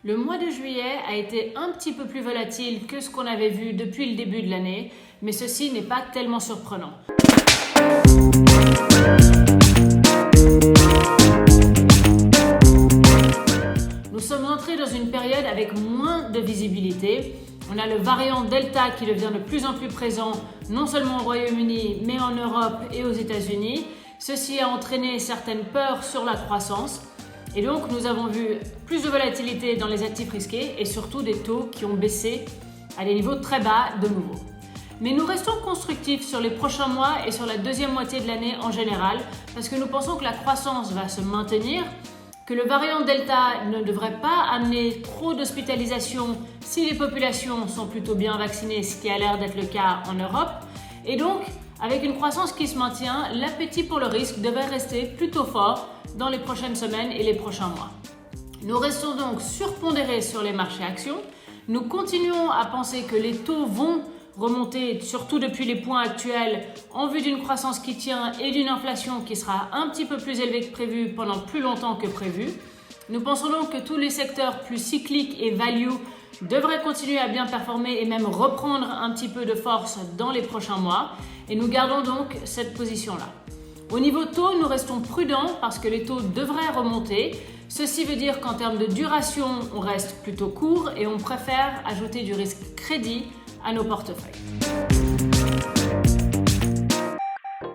Le mois de juillet a été un petit peu plus volatile que ce qu'on avait vu depuis le début de l'année, mais ceci n'est pas tellement surprenant. Nous sommes entrés dans une période avec moins de visibilité. On a le variant Delta qui devient de plus en plus présent, non seulement au Royaume-Uni, mais en Europe et aux États-Unis. Ceci a entraîné certaines peurs sur la croissance. Et donc, nous avons vu plus de volatilité dans les actifs risqués et surtout des taux qui ont baissé à des niveaux très bas de nouveau. Mais nous restons constructifs sur les prochains mois et sur la deuxième moitié de l'année en général parce que nous pensons que la croissance va se maintenir, que le variant Delta ne devrait pas amener trop d'hospitalisation si les populations sont plutôt bien vaccinées, ce qui a l'air d'être le cas en Europe. Et donc, avec une croissance qui se maintient, l'appétit pour le risque devrait rester plutôt fort dans les prochaines semaines et les prochains mois. Nous restons donc surpondérés sur les marchés actions. Nous continuons à penser que les taux vont remonter, surtout depuis les points actuels, en vue d'une croissance qui tient et d'une inflation qui sera un petit peu plus élevée que prévu pendant plus longtemps que prévu. Nous pensons donc que tous les secteurs plus cycliques et value devraient continuer à bien performer et même reprendre un petit peu de force dans les prochains mois. Et nous gardons donc cette position-là. Au niveau taux, nous restons prudents parce que les taux devraient remonter. Ceci veut dire qu'en termes de duration, on reste plutôt court et on préfère ajouter du risque crédit à nos portefeuilles.